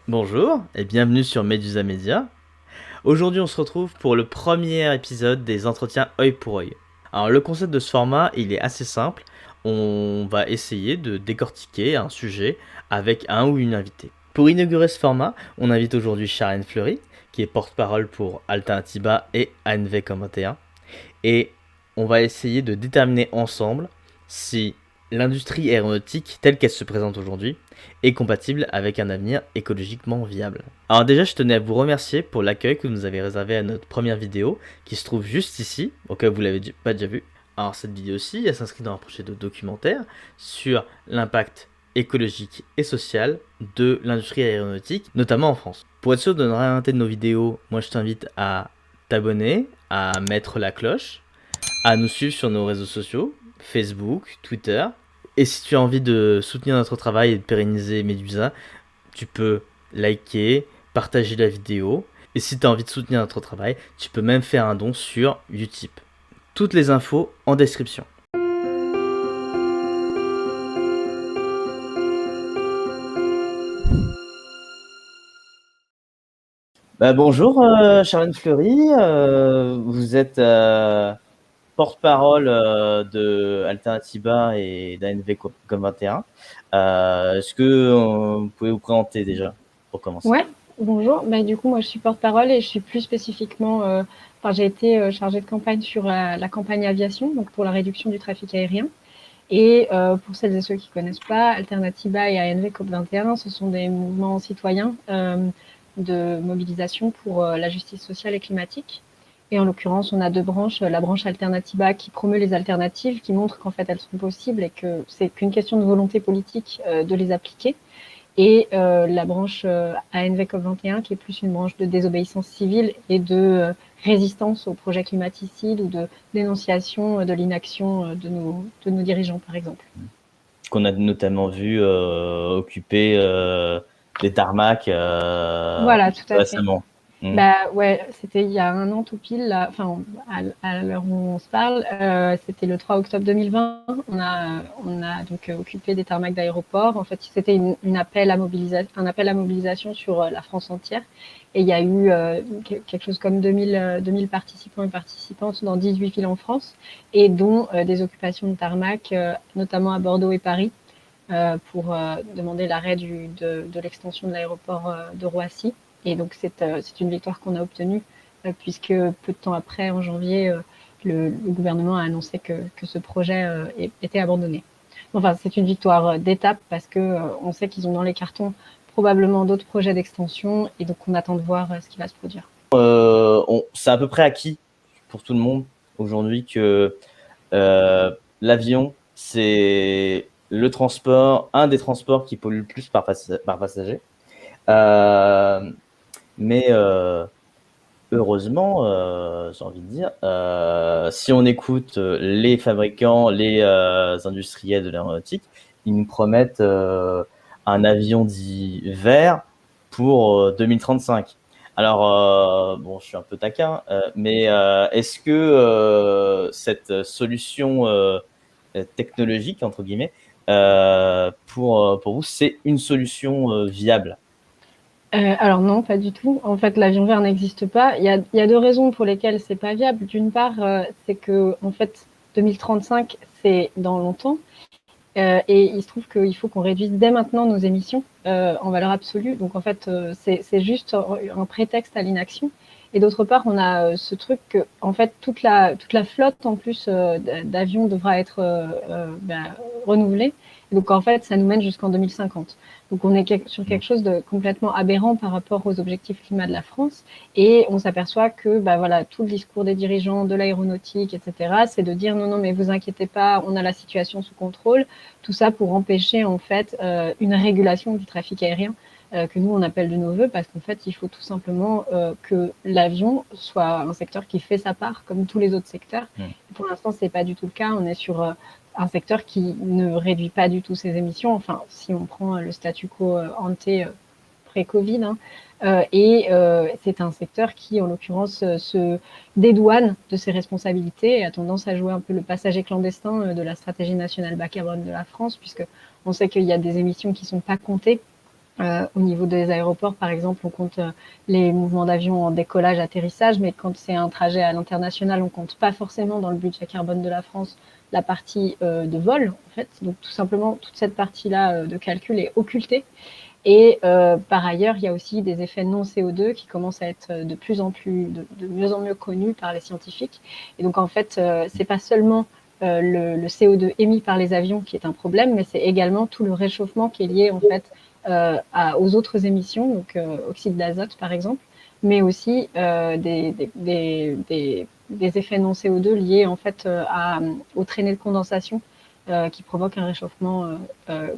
Bonjour et bienvenue sur Medusa Media. Aujourd'hui, on se retrouve pour le premier épisode des entretiens œil pour œil. Alors, le concept de ce format, il est assez simple. On va essayer de décortiquer un sujet avec un ou une invitée. Pour inaugurer ce format, on invite aujourd'hui Charlène Fleury, qui est porte-parole pour Alternativa et ANV21. Et on va essayer de déterminer ensemble si l'industrie aéronautique telle qu'elle se présente aujourd'hui est compatible avec un avenir écologiquement viable. Alors déjà, je tenais à vous remercier pour l'accueil que vous nous avez réservé à notre première vidéo, qui se trouve juste ici, au cas où vous l'avez pas déjà vue. Alors cette vidéo-ci, elle s'inscrit dans un projet de documentaire sur l'impact écologique et social de l'industrie aéronautique, notamment en France. Pour être sûr de ne rien rater de nos vidéos, moi je t'invite à t'abonner, à mettre la cloche, à nous suivre sur nos réseaux sociaux, Facebook, Twitter. Et si tu as envie de soutenir notre travail et de pérenniser Medusa, tu peux liker, partager la vidéo. Et si tu as envie de soutenir notre travail, tu peux même faire un don sur Utip. Toutes les infos en description. Bonjour Charlène Fleury, vous êtes porte-parole de Alternativa et d'ANV comme 21. Est-ce que vous pouvez vous présenter déjà pour commencer? Ouais, bonjour. Du coup, moi, je suis porte-parole et je suis plus spécifiquement, j'ai été chargée de campagne sur la campagne aviation, donc pour la réduction du trafic aérien. Et pour celles et ceux qui ne connaissent pas, Alternativa et ANV COP21, ce sont des mouvements citoyens de mobilisation pour la justice sociale et climatique. Et en l'occurrence, on a deux branches. La branche Alternativa qui promeut les alternatives, qui montre qu'en fait elles sont possibles et que c'est qu'une question de volonté politique de les appliquer. Et la branche ANV COP21, qui est plus une branche de désobéissance civile et de résistance aux projets climaticides ou de dénonciation de l'inaction de nos dirigeants, par exemple. Qu'on a notamment vu occuper des tarmacs Voilà, tout à fait. récemment. Mmh. Ouais, c'était il y a un an tout pile, là, enfin, à l'heure où on se parle, c'était le 3 octobre 2020. On a donc occupé des tarmacs d'aéroport. En fait, c'était un appel à mobilisation sur la France entière. Et il y a eu quelque chose comme 2000 participants et participantes dans 18 villes en France, et dont des occupations de tarmac, notamment à Bordeaux et Paris, pour demander l'arrêt de l'extension de l'aéroport de Roissy. Et donc, c'est une victoire qu'on a obtenue, puisque peu de temps après, en janvier, le gouvernement a annoncé que ce projet était abandonné. Enfin, c'est une victoire d'étape parce qu'on sait qu'ils ont dans les cartons probablement d'autres projets d'extension, et donc on attend de voir ce qui va se produire. C'est à peu près acquis pour tout le monde aujourd'hui que l'avion, c'est le transport, un des transports qui pollue le plus par passager. Mais heureusement, j'ai envie de dire, si on écoute les fabricants, les industriels de l'aéronautique, ils nous promettent un avion dit vert pour 2035. Alors, bon, je suis un peu taquin, mais est-ce que cette solution technologique, entre guillemets, pour vous, c'est une solution viable? Alors non, pas du tout. En fait, l'avion vert n'existe pas. Il y a deux raisons pour lesquelles c'est pas viable. D'une part, c'est que en fait, 2035, c'est dans longtemps. Et il se trouve qu'il faut qu'on réduise dès maintenant nos émissions en valeur absolue. Donc en fait, c'est juste un prétexte à l'inaction. Et d'autre part, on a ce truc que, en fait, toute la flotte en plus d'avions devra être renouvelée. Et donc en fait, ça nous mène jusqu'en 2050. Donc on est sur quelque chose de complètement aberrant par rapport aux objectifs climat de la France. Et on s'aperçoit que voilà, tout le discours des dirigeants de l'aéronautique, etc., c'est de dire non, non, mais vous inquiétez pas, on a la situation sous contrôle. Tout ça pour empêcher en fait une régulation du trafic aérien que nous on appelle de nos voeux, parce qu'en fait il faut tout simplement que l'avion soit un secteur qui fait sa part comme tous les autres secteurs. Pour l'instant c'est pas du tout le cas. On est sur un secteur qui ne réduit pas du tout ses émissions. Enfin, si on prend le statu quo ante pré-Covid, hein. Et c'est un secteur qui, en l'occurrence, se dédouane de ses responsabilités et a tendance à jouer un peu le passager clandestin de la stratégie nationale bas carbone de la France, puisque on sait qu'il y a des émissions qui ne sont pas comptées Au niveau des aéroports, par exemple, on compte les mouvements d'avion en décollage, atterrissage, mais quand c'est un trajet à l'international, on compte pas forcément dans le budget carbone de la France la partie de vol, en fait. Donc tout simplement, toute cette partie-là de calcul est occultée. Et par ailleurs, il y a aussi des effets non CO2 qui commencent à être de plus en plus, de mieux en mieux connus par les scientifiques. Et donc en fait, c'est pas seulement le CO2 émis par les avions qui est un problème, mais c'est également tout le réchauffement qui est lié en fait aux autres émissions, donc oxyde d'azote par exemple, mais aussi des effets non CO2 liés en fait aux traînées de condensation qui provoquent un réchauffement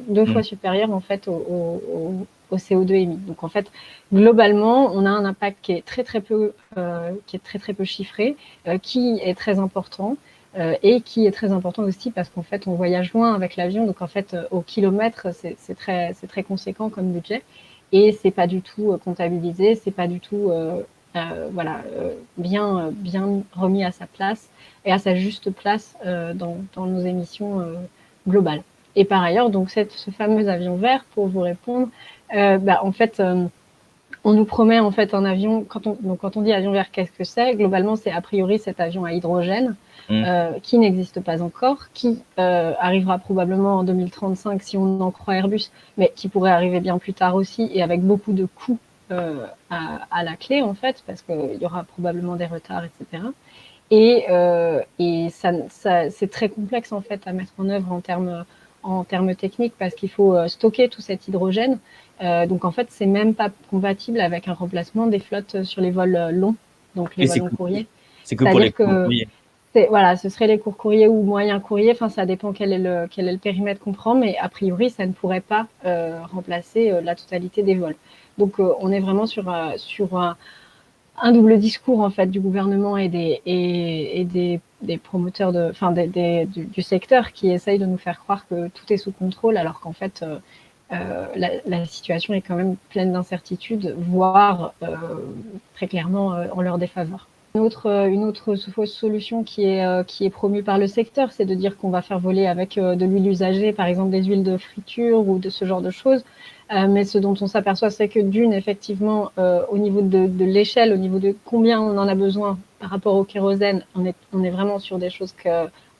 deux fois Mm. supérieur en fait au CO2 émis. Donc en fait, globalement, on a un impact qui est très peu chiffré, qui est très important et qui est très important aussi parce qu'en fait, on voyage loin avec l'avion, donc en fait, au kilomètre, c'est très conséquent comme budget et c'est pas du tout comptabilisé, c'est pas du tout bien remis à sa place et à sa juste place dans nos émissions globales. Et par ailleurs, donc ce fameux avion vert, pour vous répondre, en fait, on nous promet en fait un avion. Quand on dit avion vert, qu'est-ce que c'est? Globalement, c'est a priori cet avion à hydrogène Mm. qui n'existe pas encore, qui arrivera probablement en 2035 si on en croit Airbus, mais qui pourrait arriver bien plus tard aussi et avec beaucoup de coûts à la clé en fait, parce qu'il y aura probablement des retards, etc. Et c'est très complexe en fait à mettre en œuvre en termes techniques parce qu'il faut stocker tout cet hydrogène. Donc en fait, c'est même pas compatible avec un remplacement des flottes sur les vols longs, donc les Et vols long courriers. c'est que pour les C'est-à-dire que courriers. voilà, ce serait les courts courriers ou moyens courriers. Enfin, ça dépend quel est le périmètre qu'on prend, mais a priori, ça ne pourrait pas remplacer la totalité des vols. Donc, on est vraiment sur un double discours en fait du gouvernement et des promoteurs du secteur qui essayent de nous faire croire que tout est sous contrôle alors qu'en fait la situation est quand même pleine d'incertitudes, voire très clairement en leur défaveur. Une autre fausse solution qui est promue par le secteur, c'est de dire qu'on va faire voler avec de l'huile usagée, par exemple des huiles de friture ou de ce genre de choses. Mais ce dont on s'aperçoit, c'est que d'une, effectivement, au niveau de l'échelle, au niveau de combien on en a besoin par rapport au kérosène, on est vraiment sur des choses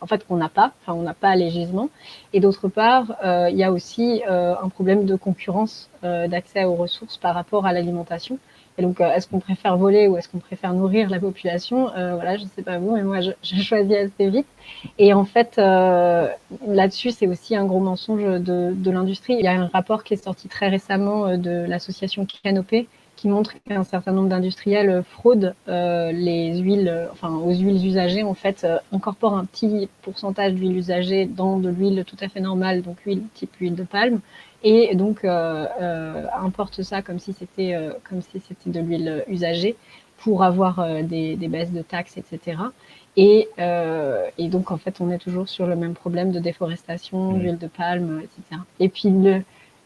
en fait, qu'on n'a pas, enfin on n'a pas les gisements. Et d'autre part, il y a aussi un problème de concurrence d'accès aux ressources par rapport à l'alimentation. Et donc, est-ce qu'on préfère voler ou est-ce qu'on préfère nourrir la population? Voilà, je ne sais pas vous, mais moi, je choisis assez vite. Et en fait, là-dessus, c'est aussi un gros mensonge de l'industrie. Il y a un rapport qui est sorti très récemment de l'association Canopée qui montre qu'un certain nombre d'industriels fraudent les huiles, enfin aux huiles usagées, en fait, incorporent un petit pourcentage d'huile usagée dans de l'huile tout à fait normale, donc huile type huile de palme, et donc importe ça comme si c'était de l'huile usagée pour avoir des baisses de taxes, etc. Et donc, en fait, on est toujours sur le même problème de déforestation, Mm. d'huile de palme, etc. Et puis,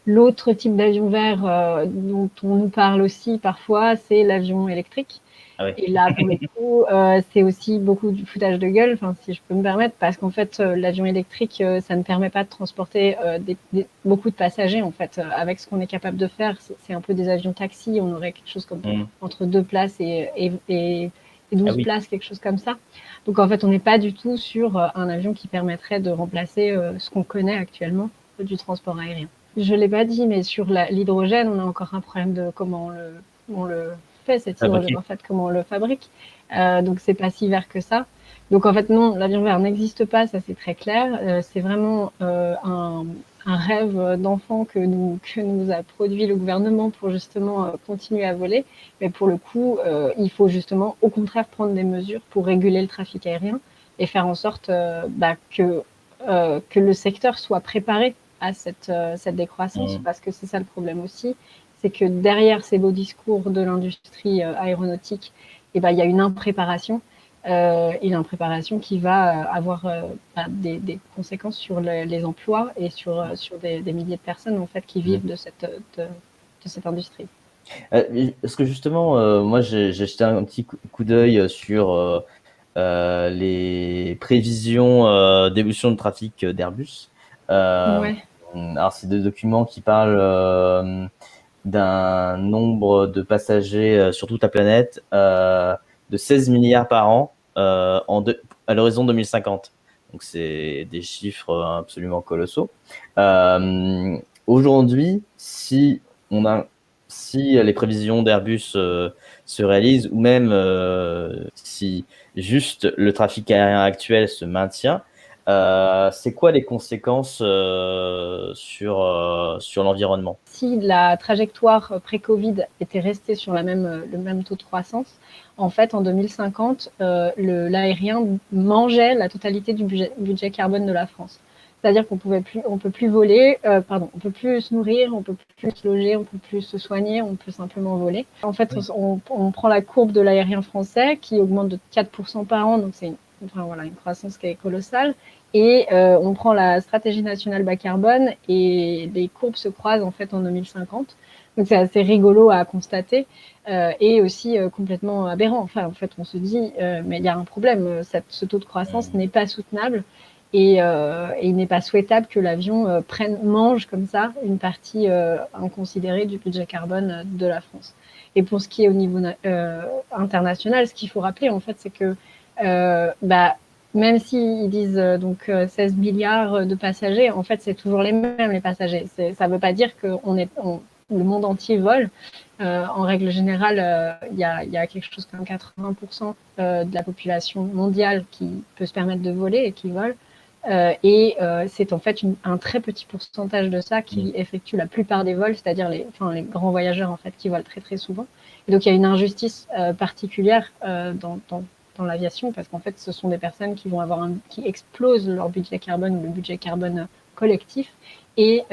l'autre type d'avion vert dont on nous parle aussi parfois, c'est l'avion électrique. Ah ouais. Et là, pour le coup, c'est aussi beaucoup du foutage de gueule, enfin, si je peux me permettre, parce qu'en fait, l'avion électrique, ça ne permet pas de transporter beaucoup de passagers, en fait. Avec ce qu'on est capable de faire, c'est un peu des avions taxis, on aurait quelque chose comme Mm. entre 2 places et Ah 12 oui. places, quelque chose comme ça. Donc, en fait, on n'est pas du tout sur un avion qui permettrait de remplacer ce qu'on connaît actuellement du transport aérien. Je ne l'ai pas dit, mais sur l'hydrogène, on a encore un problème de comment on le fait cet hydrogène, Fabriqué. en fait, comment on le fabrique. Donc c'est pas si vert que ça. Donc en fait non, l'avion vert n'existe pas, ça c'est très clair. C'est vraiment un rêve d'enfant que nous a produit le gouvernement pour justement continuer à voler. Mais pour le coup, il faut justement au contraire prendre des mesures pour réguler le trafic aérien et faire en sorte que le secteur soit préparé à cette décroissance, Mm. parce que c'est ça le problème aussi, c'est que derrière ces beaux discours de l'industrie aéronautique, il y a une impréparation, une impréparation qui va avoir des conséquences sur les emplois et sur des milliers de personnes en fait qui Mm. vivent de cette industrie. Parce que justement, moi j'ai jeté un petit coup d'œil sur les prévisions d'évolution de trafic d'Airbus. Euh, Ouais. alors, c'est des documents qui parlent d'un nombre de passagers sur toute la planète de 16 milliards par an à l'horizon 2050. Donc c'est des chiffres absolument colossaux. Aujourd'hui, si les prévisions d'Airbus se réalisent, ou même si juste le trafic aérien actuel se maintient, c'est quoi les conséquences sur l'environnement? Si la trajectoire pré-Covid était restée sur le même taux de croissance, en fait, en 2050, l'aérien mangeait la totalité du budget carbone de la France. C'est-à-dire qu'on peut plus voler, on peut plus se nourrir, on peut plus se loger, on peut plus se soigner, on peut simplement voler. En fait, oui. On prend la courbe de l'aérien français qui augmente de 4% par an, donc c'est une croissance qui est colossale. Et on prend la stratégie nationale bas carbone et les courbes se croisent en fait en 2050. Donc c'est assez rigolo à constater et aussi complètement aberrant. Enfin, en fait, on se dit, mais il y a un problème. Ce taux de croissance n'est pas soutenable et il n'est pas souhaitable que l'avion mange comme ça une partie inconsidérée du budget carbone de la France. Et pour ce qui est au niveau international, ce qu'il faut rappeler en fait, c'est que même s'ils disent 16 milliards de passagers, en fait, c'est toujours les mêmes, les passagers. Ça ne veut pas dire que le monde entier vole. En règle générale, il y a quelque chose comme 80% de la population mondiale qui peut se permettre de voler et qui vole. C'est en fait un très petit pourcentage de ça qui effectue la plupart des vols, c'est-à-dire les grands voyageurs en fait qui volent très très souvent. Et donc il y a une injustice particulière dans l'aviation parce qu'en fait ce sont des personnes qui explosent leur budget carbone ou le budget carbone collectif et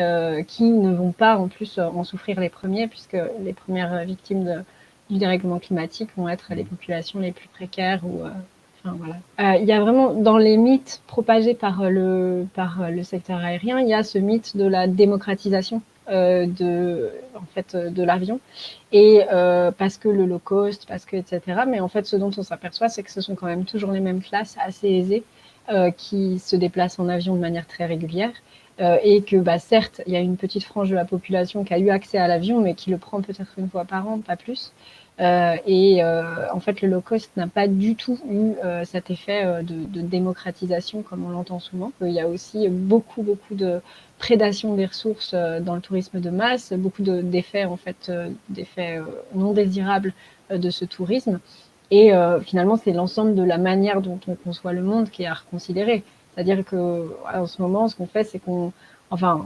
qui ne vont pas en plus en souffrir les premiers puisque les premières victimes du dérèglement climatique vont être les populations les plus précaires ou voilà. Y a vraiment dans les mythes propagés par le secteur aérien, il y a ce mythe de la démocratisation de l'avion et parce que le low cost, parce que etc. Mais en fait, ce dont on s'aperçoit, c'est que ce sont quand même toujours les mêmes classes assez aisées qui se déplacent en avion de manière très régulière. Et que certes, il y a une petite frange de la population qui a eu accès à l'avion, mais qui le prend peut-être une fois par an, pas plus. En fait, le low cost n'a pas du tout eu cet effet de démocratisation comme on l'entend souvent. Il y a aussi beaucoup de prédation des ressources dans le tourisme de masse, beaucoup d'effets d'effets non désirables de ce tourisme. Et finalement, c'est l'ensemble de la manière dont on conçoit le monde qui est à reconsidérer. C'est-à-dire que en ce moment, ce qu'on fait, c'est un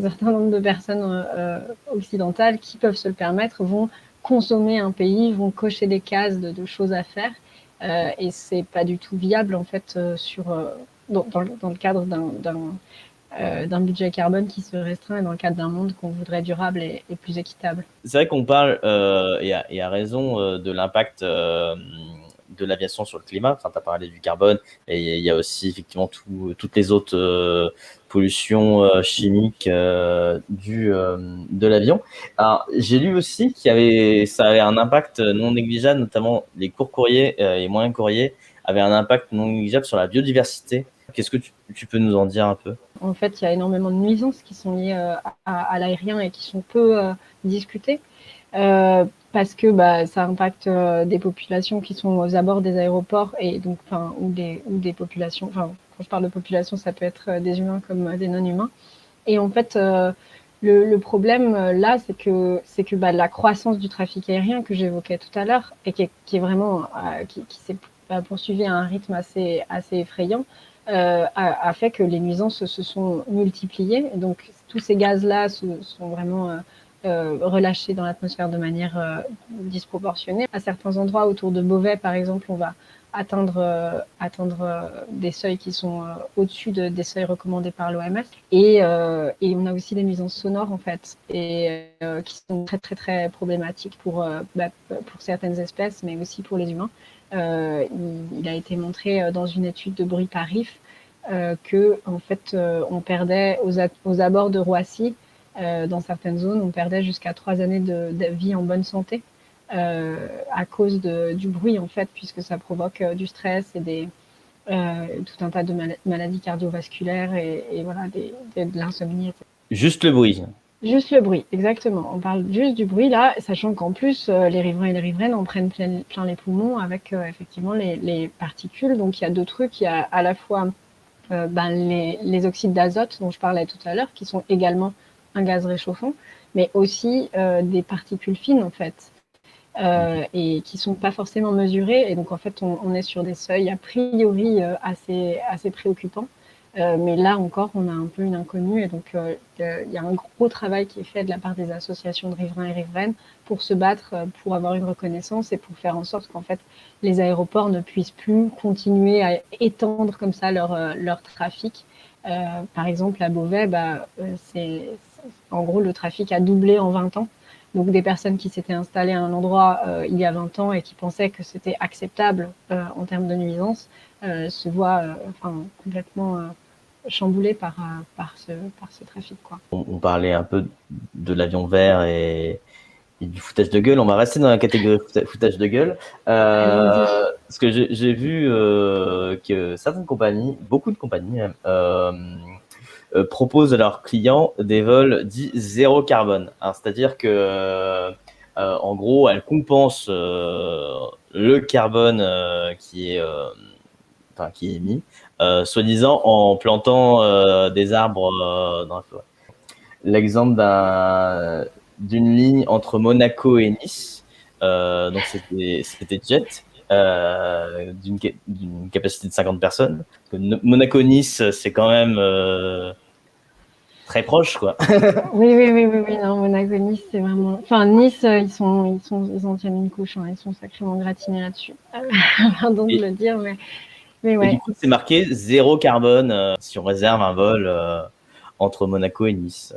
certain nombre de personnes occidentales qui peuvent se le permettre vont consommer un pays, vont cocher des cases de choses à faire, et c'est pas du tout viable en fait dans le cadre d'un budget carbone qui se restreint et dans le cadre d'un monde qu'on voudrait durable et plus équitable. C'est vrai qu'on parle, et à raison, de l'impact de l'aviation sur le climat. Enfin, tu as parlé du carbone, et il y a aussi effectivement toutes les autres pollutions chimiques de l'avion. Alors, j'ai lu aussi ça avait un impact non négligeable, notamment les courts courriers et moyens courriers avaient un impact non négligeable sur la biodiversité. Qu'est-ce que tu peux nous en dire un peu? En fait, il y a énormément de nuisances qui sont liées à l'aérien et qui sont peu discutées. Parce que ça impacte des populations qui sont aux abords des aéroports et donc ou des populations. Enfin, quand je parle de population, ça peut être des humains comme des non-humains. Et en fait, le problème là, c'est que la croissance du trafic aérien que j'évoquais tout à l'heure et qui est vraiment qui s'est poursuivi à un rythme assez effrayant, a fait que les nuisances se sont multipliées. Et donc tous ces gaz-là sont vraiment relâchés dans l'atmosphère de manière disproportionnée. À certains endroits autour de Beauvais, par exemple, on va atteindre des seuils qui sont au-dessus des seuils recommandés par l'OMS. Et on a aussi des nuisances sonores, en fait, et qui sont très, très, très problématiques pour certaines espèces, mais aussi pour les humains. Il a été montré dans une étude de Bruit Parif que, en fait, on perdait aux abords de Roissy, dans certaines zones, on perdait jusqu'à 3 années de vie en bonne santé à cause du bruit, en fait, puisque ça provoque du stress et tout un tas de maladies cardiovasculaires et voilà, de l'insomnie, etc. Juste le bruit. Juste le bruit, exactement. On parle juste du bruit là, sachant qu'en plus, les riverains et les riveraines en prennent plein les poumons avec effectivement les particules. Donc il y a deux trucs, il y a à la fois les oxydes d'azote dont je parlais tout à l'heure, qui sont également un gaz réchauffant, mais aussi des particules fines en fait, et qui sont pas forcément mesurées. Et donc en fait, on est sur des seuils a priori assez préoccupants. Mais là encore, on a un peu une inconnue, et donc il y a un gros travail qui est fait de la part des associations de riverains et riveraines pour se battre, pour avoir une reconnaissance et pour faire en sorte qu'en fait les aéroports ne puissent plus continuer à étendre comme ça leur trafic. Par exemple, à Beauvais, en gros, le trafic a doublé en 20 ans. Donc des personnes qui s'étaient installées à un endroit il y a 20 ans et qui pensaient que c'était acceptable en termes de nuisance se voient complètement chamboulées par ce trafic, quoi. On parlait un peu de l'avion vert et du foutage de gueule. On va rester dans la catégorie foutage de gueule. Allons-y. Parce que j'ai vu que certaines compagnies, beaucoup de compagnies même, proposent à leurs clients des vols dits zéro carbone. Alors, c'est-à-dire que, en gros, elles compensent le carbone qui est émis, soi-disant en plantant des arbres dans la forêt. L'exemple d'une ligne entre Monaco et Nice, donc c'était Jet, d'une capacité de 50 personnes. Monaco-Nice, c'est quand même très proche, quoi. Oui, non, Monaco, Nice, c'est vraiment. Enfin, Nice, ils en tiennent une couche, hein, ils sont sacrément gratinés là-dessus. Pardon de Et, le dire, mais et du ouais. coup, c'est marqué zéro carbone si on réserve un vol entre Monaco et Nice.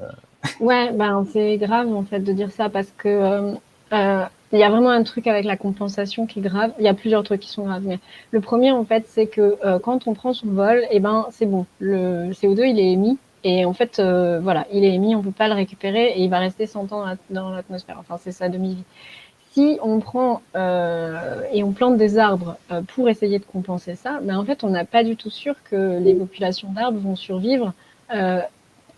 Ouais, ben c'est grave en fait de dire ça parce que il y a vraiment un truc avec la compensation qui est grave. Il y a plusieurs trucs qui sont graves, mais le premier en fait c'est que quand on prend son vol, et ben c'est bon, le CO2 il est émis et en fait voilà, il est émis, on peut pas le récupérer et il va rester 100 ans dans l'atmosphère. Enfin c'est sa demi-vie. Si on prend et on plante des arbres pour essayer de compenser ça, ben en fait on n'a pas du tout sûr que les populations d'arbres vont survivre. Euh,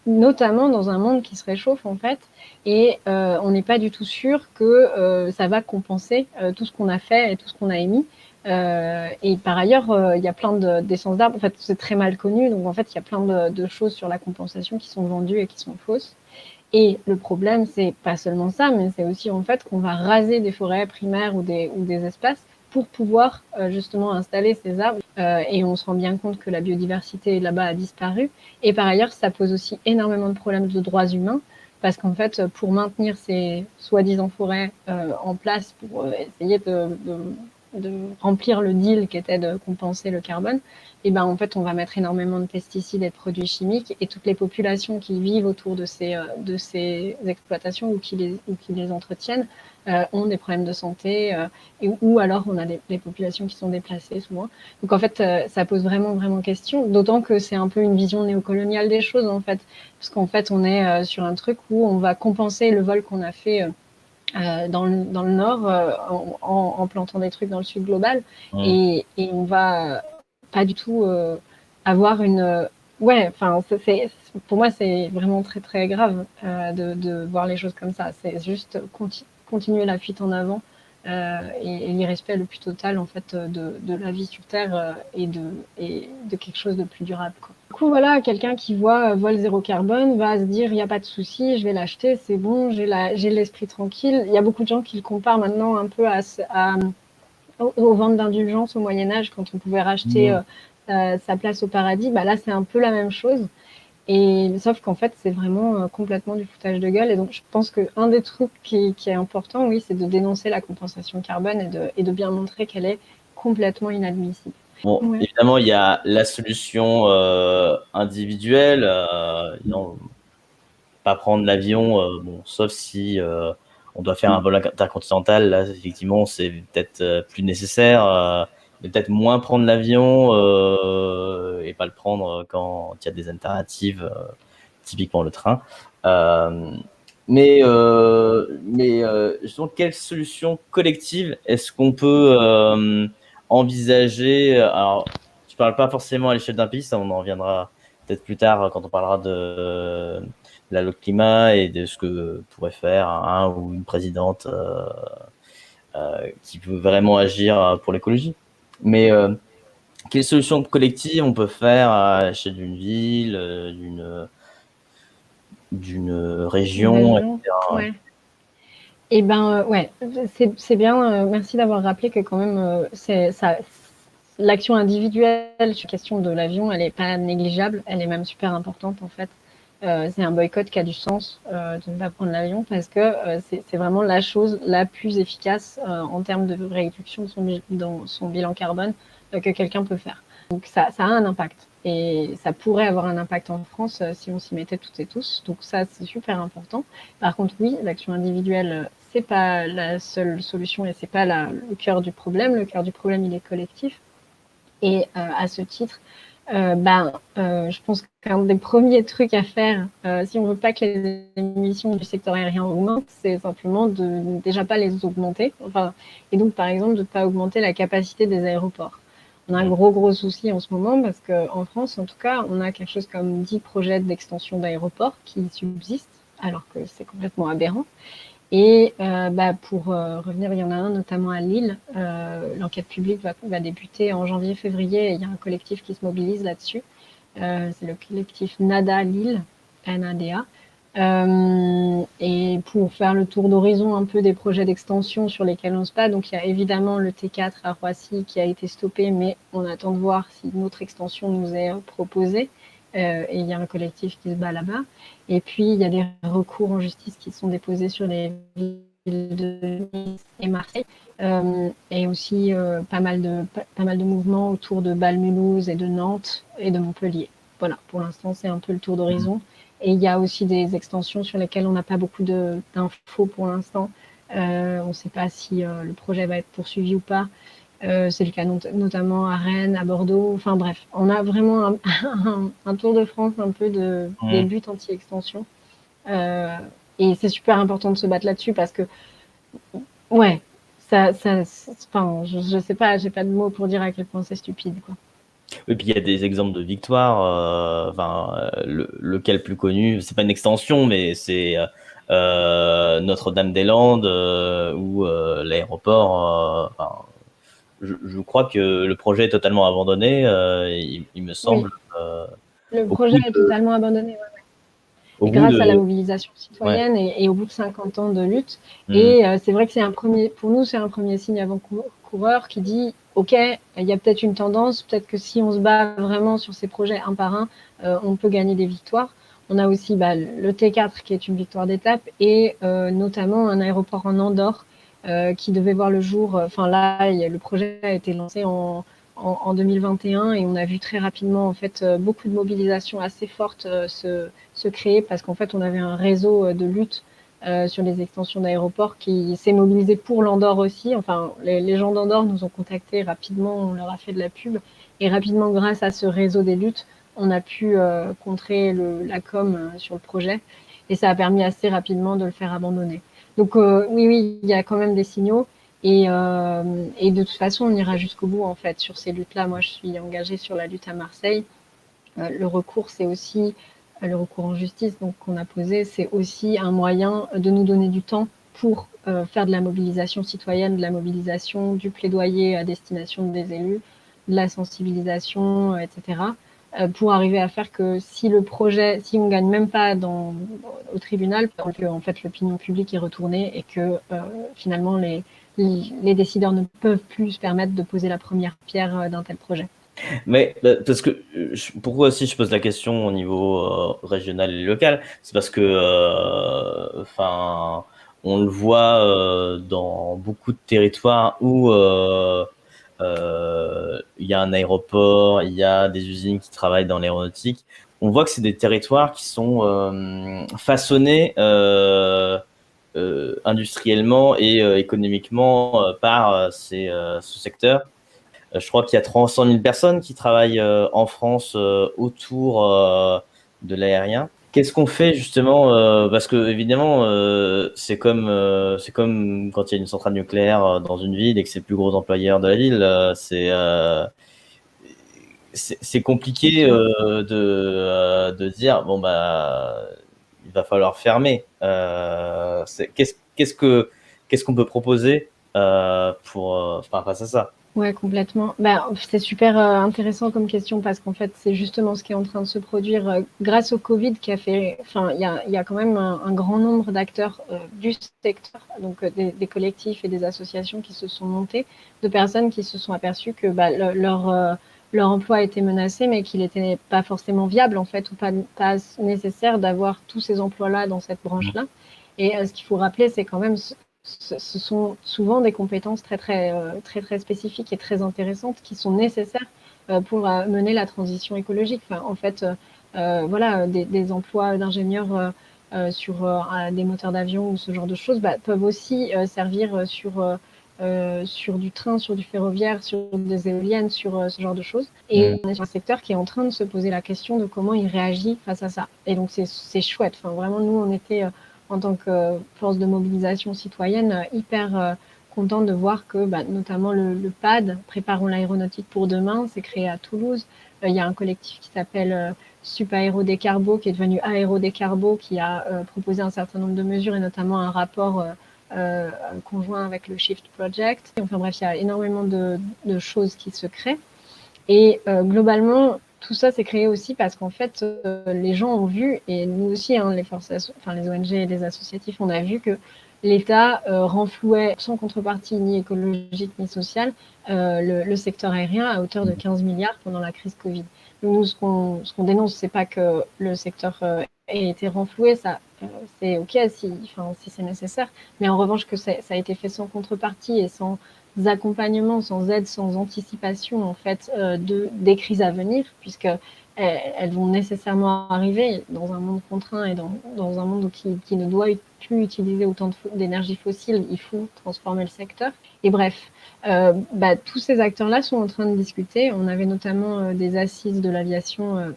Notamment dans un monde qui se réchauffe en fait, et on n'est pas du tout sûr que ça va compenser tout ce qu'on a fait et tout ce qu'on a émis. Et par ailleurs, il y a plein d'essences d'arbres. En fait, c'est très mal connu, donc en fait, il y a plein de choses sur la compensation qui sont vendues et qui sont fausses. Et le problème, c'est pas seulement ça, mais c'est aussi en fait qu'on va raser des forêts primaires ou des espaces pour pouvoir justement installer ces arbres. Et on se rend bien compte que la biodiversité là-bas a disparu. Et par ailleurs, ça pose aussi énormément de problèmes de droits humains, parce qu'en fait, pour maintenir ces soi-disant forêts en place, pour essayer de remplir le deal qui était de compenser le carbone, et ben en fait on va mettre énormément de pesticides et de produits chimiques, et toutes les populations qui vivent autour de ces exploitations ou qui les entretiennent ont des problèmes de santé, ou alors on a des populations qui sont déplacées souvent. Donc en fait ça pose vraiment question, d'autant que c'est un peu une vision néocoloniale des choses en fait, parce qu'en fait on est sur un truc où on va compenser le vol qu'on a fait dans le nord en plantant des trucs dans le sud global, Mmh. et on va pas du tout avoir une ouais, enfin pour moi c'est vraiment très grave de voir les choses comme ça. C'est juste continuer la fuite en avant et l'irrespect le plus total en fait de la vie sur Terre et de quelque chose de plus durable, quoi. Du coup, voilà, quelqu'un qui voit vol zéro carbone va se dire il n'y a pas de souci, je vais l'acheter, c'est bon, j'ai l'esprit tranquille. Il y a beaucoup de gens qui le comparent maintenant un peu aux ventes d'indulgence au Moyen-Âge, quand on pouvait racheter Mmh. sa place au paradis. Bah, là, c'est un peu la même chose. Et sauf qu'en fait, c'est vraiment complètement du foutage de gueule. Et donc, je pense qu'un des trucs qui est important, oui, c'est de dénoncer la compensation carbone et de bien montrer qu'elle est complètement inadmissible. Bon, Ouais. évidemment, il y a la solution individuelle, non, pas prendre l'avion, bon, sauf si on doit faire un vol intercontinental, là, effectivement, c'est peut-être plus nécessaire, mais peut-être moins prendre l'avion et pas le prendre quand il y a des alternatives, typiquement le train. Mais justement, quelle solution collective est-ce qu'on peut envisager? Alors, je parle pas forcément à l'échelle d'un pays, ça on en reviendra peut-être plus tard quand on parlera la loi climat et de ce que pourrait faire un ou une présidente qui peut vraiment agir pour l'écologie. Mais quelles solutions collectives on peut faire à l'échelle d'une ville, d'une Une région, région, etc. ouais. Et ben ouais, c'est bien. Merci d'avoir rappelé que quand même, c'est ça. L'action individuelle sur la question de l'avion, elle n'est pas négligeable, elle est même super importante en fait. C'est un boycott qui a du sens de ne pas prendre l'avion parce que c'est vraiment la chose la plus efficace en termes de réduction de dans son bilan carbone que quelqu'un peut faire. Donc ça a un impact et ça pourrait avoir un impact en France si on s'y mettait toutes et tous. Donc ça, c'est super important. Par contre, oui, l'action individuelle, c'est pas la seule solution et c'est pas le cœur du problème. Le cœur du problème, il est collectif. Et à ce titre, je pense qu'un des premiers trucs à faire, si on veut pas que les émissions du secteur aérien augmentent, c'est simplement de déjà pas les augmenter. Enfin, et donc, par exemple, de ne pas augmenter la capacité des aéroports. On a un gros souci en ce moment parce qu'en France, en tout cas, on a quelque chose comme 10 projets d'extension d'aéroports qui subsistent, alors que c'est complètement aberrant. Et pour revenir, il y en a un notamment à Lille. L'enquête publique va débuter en janvier-février et il y a un collectif qui se mobilise là-dessus. C'est le collectif NADA Lille, NADA. Et pour faire le tour d'horizon un peu des projets d'extension sur lesquels on se bat, donc il y a évidemment le T4 à Roissy qui a été stoppé, mais on attend de voir si une autre extension nous est proposée. Et il y a un collectif qui se bat là-bas. Et puis, il y a des recours en justice qui sont déposés sur les villes de Nice et Marseille. Et aussi pas mal de mouvements autour de Bâle-Mulhouse et de Nantes et de Montpellier. Voilà, pour l'instant, c'est un peu le tour d'horizon. Et il y a aussi des extensions sur lesquelles on n'a pas beaucoup d'infos pour l'instant. On ne sait pas si le projet va être poursuivi ou pas. C'est le cas notamment à Rennes, à Bordeaux. Enfin bref, on a vraiment un tour de France un peu des luttes anti-extension. Et c'est super important de se battre là-dessus parce que, ouais, enfin, je sais pas, j'ai pas de mots pour dire à quel point c'est stupide, quoi. Et puis il y a des exemples de victoires. Lequel plus connu, c'est pas une extension, mais c'est Notre-Dame-des-Landes ou l'aéroport. Je crois que le projet est totalement abandonné, il me semble. Oui. Le projet est totalement abandonné. Ouais. Au Et bout grâce de... à la mobilisation citoyenne ouais. et au bout de 50 ans de lutte. Et c'est vrai que c'est pour nous, c'est un premier signe avant-coureur qui dit, OK, il y a peut-être une tendance, peut-être que si on se bat vraiment sur ces projets un par un, on peut gagner des victoires. On a aussi le T4 qui est une victoire d'étape et notamment un aéroport en Andorre qui devait voir le jour. Enfin là, le projet a été lancé en 2021 et on a vu très rapidement en fait beaucoup de mobilisation assez forte se créer parce qu'en fait on avait un réseau de lutte sur les extensions d'aéroports qui s'est mobilisé pour l'Andorre aussi. Enfin, les gens d'Andorre nous ont contactés rapidement, on leur a fait de la pub et rapidement grâce à ce réseau des luttes, on a pu contrer la com sur le projet et ça a permis assez rapidement de le faire abandonner. Donc oui, il y a quand même des signaux. Et de toute façon, on ira jusqu'au bout en fait sur ces luttes-là. Moi, je suis engagée sur la lutte à Marseille. Le recours, c'est aussi le recours en justice donc qu'on a posé, c'est aussi un moyen de nous donner du temps pour faire de la mobilisation citoyenne, de la mobilisation, du plaidoyer à destination des élus, de la sensibilisation, etc. Pour arriver à faire que si on gagne même pas au tribunal, parce que en fait l'opinion publique est retournée et que finalement les décideurs ne peuvent plus se permettre de poser la première pierre d'un tel projet. Mais parce que pourquoi aussi je pose la question au niveau régional et local, c'est parce que on le voit dans beaucoup de territoires où il y a un aéroport, il y a des usines qui travaillent dans l'aéronautique. On voit que c'est des territoires qui sont façonnés industriellement et économiquement par ce secteur. Je crois qu'il y a 300 000 personnes qui travaillent en France autour de l'aérien. Qu'est-ce qu'on fait justement parce que évidemment c'est comme quand il y a une centrale nucléaire dans une ville et que c'est le plus gros employeur de la ville. C'est compliqué de dire bon bah il va falloir fermer. Qu'est-ce qu'on peut proposer face à ça? Ouais, complètement. Bah, c'est super intéressant comme question parce qu'en fait, c'est justement ce qui est en train de se produire grâce au Covid qui a fait. Enfin, il y a quand même un grand nombre d'acteurs du secteur, donc des collectifs et des associations qui se sont montés, de personnes qui se sont aperçues que leur emploi était menacé, mais qu'il n'était pas forcément viable, en fait, ou pas nécessaire d'avoir tous ces emplois-là dans cette branche-là. Et ce qu'il faut rappeler, c'est quand même ce sont souvent des compétences très spécifiques et très intéressantes qui sont nécessaires pour mener la transition écologique. Enfin, en fait, voilà, des emplois d'ingénieurs sur des moteurs d'avion ou ce genre de choses peuvent aussi servir sur du train, sur du ferroviaire, sur des éoliennes, sur ce genre de choses. Et on est sur un secteur qui est en train de se poser la question de comment il réagit face à ça. Et donc c'est chouette. Enfin, vraiment, nous, on était en tant que force de mobilisation citoyenne hyper content de voir que notamment le PAD, Préparons l'aéronautique pour demain, c'est créé à Toulouse. Il y a un collectif qui s'appelle Sup Aéro Décarbo, qui est devenu Aéro Décarbo, qui a proposé un certain nombre de mesures et notamment un rapport conjoint avec le Shift Project. Enfin bref, il y a énormément de choses qui se créent. Et globalement, tout ça s'est créé aussi parce qu'en fait, les gens ont vu, et nous aussi, hein, les ONG et les associatifs, on a vu que l'État renflouait sans contrepartie ni écologique ni sociale le secteur aérien à hauteur de 15 milliards pendant la crise Covid. Donc nous, ce qu'on dénonce, c'est pas que le secteur ait été renfloué, ça, c'est OK si c'est nécessaire, mais en revanche que ça a été fait sans contrepartie et sans accompagnements, sans aide, sans anticipation en fait des crises à venir, puisque elles vont nécessairement arriver dans un monde contraint et dans un monde qui ne doit plus utiliser autant d'énergie fossile. Il faut transformer le secteur. Et bref, tous ces acteurs-là sont en train de discuter. On avait notamment des assises de l'aviation